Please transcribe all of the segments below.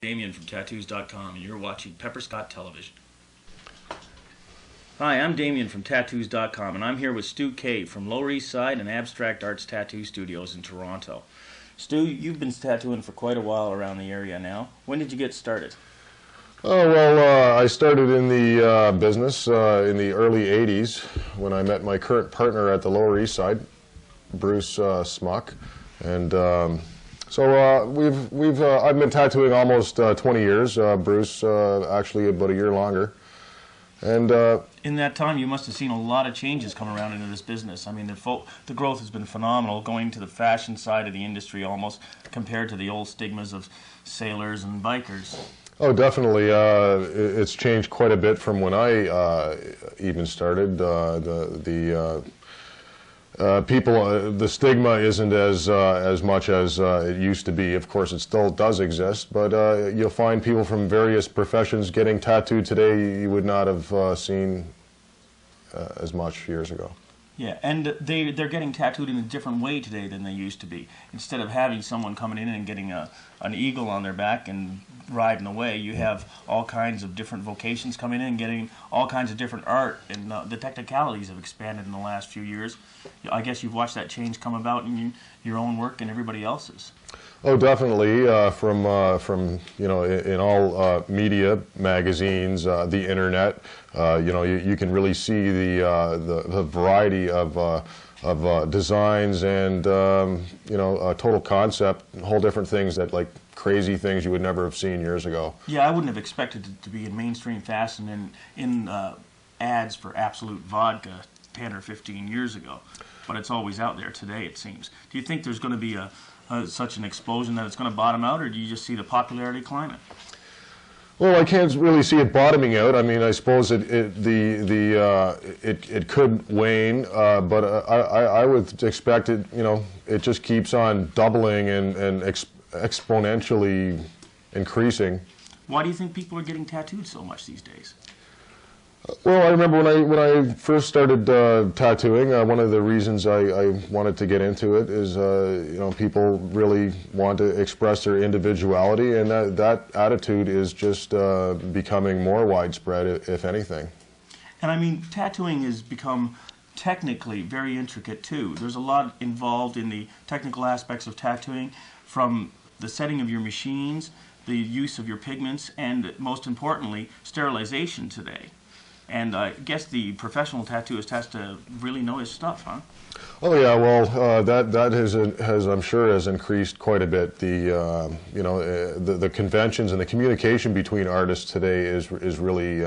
Damien from Tattoos.com, and you're watching Pepper Scott Television. Hi, I'm Damien from Tattoos.com, and I'm here with Stu Cave from Lower East Side and Abstract Arts Tattoo Studios in Toronto. Stu, you've been tattooing for quite a while around the area now. When did you get started? Oh, well, I started in the business in the early 80s when I met my current partner at the Lower East Side, Bruce Smuck. And I've been tattooing almost 20 years. Bruce actually about a year longer. And in that time, you must have seen a lot of changes come around into this business. I mean, the growth has been phenomenal, going to the fashion side of the industry almost, compared to the old stigmas of sailors and bikers. Oh, definitely. It's changed quite a bit from when I even started. The stigma isn't as much as it used to be. Of course, it still does exist, but you'll find people from various professions getting tattooed today you would not have seen as much years ago. Yeah, and they're getting tattooed in a different way today than they used to be. Instead of having someone coming in and getting an eagle on their back and riding away, you have all kinds of different vocations coming in and getting all kinds of different art, and the technicalities have expanded in the last few years. I guess you've watched that change come about in your own work and everybody else's. Oh, definitely. From you know, in all media, magazines, the internet, you know, you can really see the variety of designs and you know, total concept, whole different things that like crazy things you would never have seen years ago. Yeah, I wouldn't have expected it to be in mainstream fashion and in ads for Absolute Vodka 10 or 15 years ago, but it's always out there today, it seems. Do you think there's going to be such an explosion that it's going to bottom out, or do you just see the popularity climbing? Well, I can't really see it bottoming out. I mean, I suppose it could wane, but I would expect it. You know, it just keeps on doubling and exponentially increasing. Why do you think people are getting tattooed so much these days? Well, I remember when I first started tattooing, one of the reasons I wanted to get into it is, you know, people really want to express their individuality, and that attitude is just becoming more widespread, if anything. And I mean, tattooing has become technically very intricate too. There's a lot involved in the technical aspects of tattooing, from the setting of your machines, the use of your pigments, and most importantly, sterilization today. And I guess the professional tattooist has to really know his stuff, huh? Oh yeah, well, that has I'm sure has increased quite a bit. The you know, the conventions and the communication between artists today is really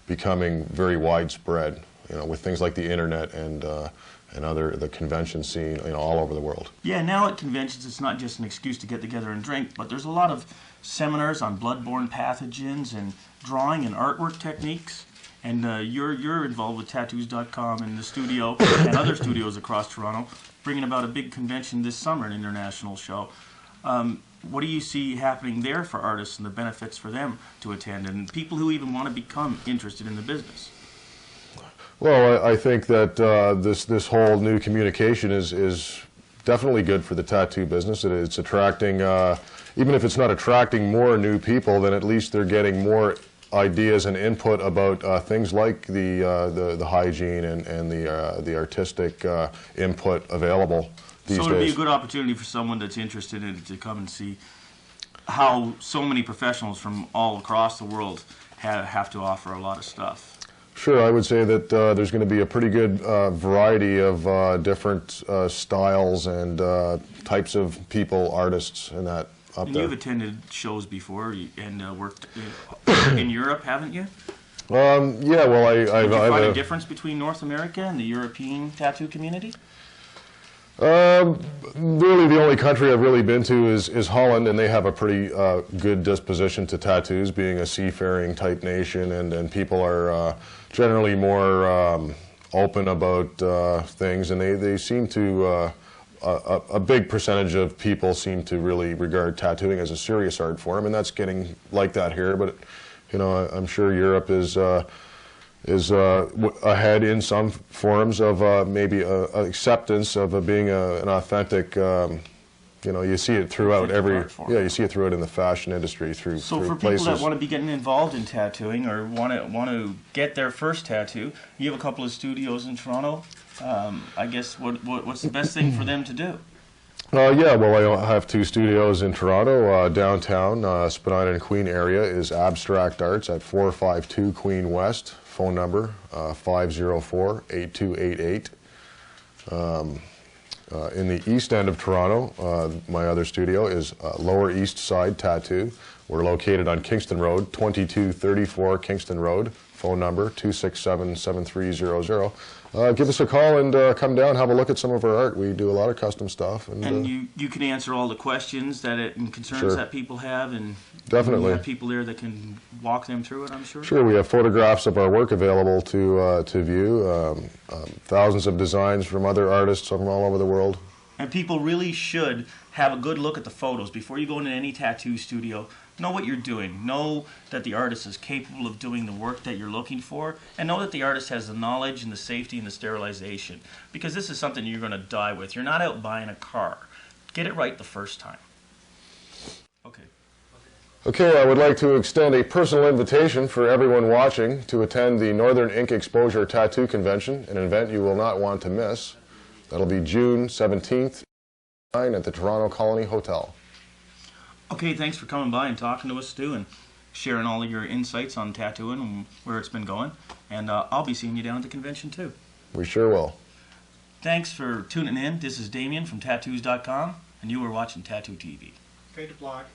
becoming very widespread. You know, with things like the internet and the convention scene, you know, all over the world. Yeah, now at conventions it's not just an excuse to get together and drink, but there's a lot of seminars on bloodborne pathogens and drawing and artwork techniques. And you're involved with Tattoos.com and the studio and other studios across Toronto, bringing about a big convention this summer, an international show. What do you see happening there for artists and the benefits for them to attend, and people who even want to become interested in the business? Well, I think that this whole new communication is definitely good for the tattoo business. It's attracting, even if it's not attracting more new people, then at least they're getting more ideas and input about things like the hygiene and the artistic input available these days. So it would be a good opportunity for someone that's interested in it to come and see how so many professionals from all across the world have to offer a lot of stuff. Sure, I would say that there's going to be a pretty good variety of different styles and types of people, artists, and that. And you've attended shows before and worked in Europe, haven't you? Yeah, well, Did you find a difference between North America and the European tattoo community? Really, the only country I've really been to is Holland, and they have a pretty good disposition to tattoos, being a seafaring type nation, and people are generally more open about things, and they seem to. A big percentage of people seem to really regard tattooing as a serious art form, and that's getting like that here. But you know, I'm sure Europe is ahead in some forms of maybe acceptance of being an authentic you know, you see it throughout It's an art form. you see it throughout in the fashion industry through So through for places. people that want to be getting involved in tattooing or want to get their first tattoo, you have a couple of studios in Toronto. I guess what's the best thing for them to do? Yeah, well, I have 2 studios in Toronto. Downtown, Spadina and Queen area is Abstract Arts at 452 Queen West. Phone number 504-8288. In the east end of Toronto, my other studio is Lower East Side Tattoo. We're located on Kingston Road, 2234 Kingston Road. Phone number 267-7300. Give us a call and come down, have a look at some of our art. We do a lot of custom stuff. And you can answer all the questions and concerns Sure. that people have, and Definitely. you have people there that can walk them through it, I'm sure. Sure, we have photographs of our work available to view. Thousands of designs from other artists from all over the world. And people really should have a good look at the photos before you go into any tattoo studio. Know what you're doing. Know that the artist is capable of doing the work that you're looking for, and know that the artist has the knowledge and the safety and the sterilization, because this is something you're going to die with. You're not out buying a car. Get it right the first time. Okay. Okay, I would like to extend a personal invitation for everyone watching to attend the Northern Ink Exposure Tattoo Convention, an event you will not want to miss. That'll be June 17th at the Toronto Colony Hotel. Okay, thanks for coming by and talking to us, Stu, and sharing all of your insights on tattooing and where it's been going. And I'll be seeing you down at the convention, too. We sure will. Thanks for tuning in. This is Damien from Tattoos.com, and you were watching Tattoo TV. Fade to black.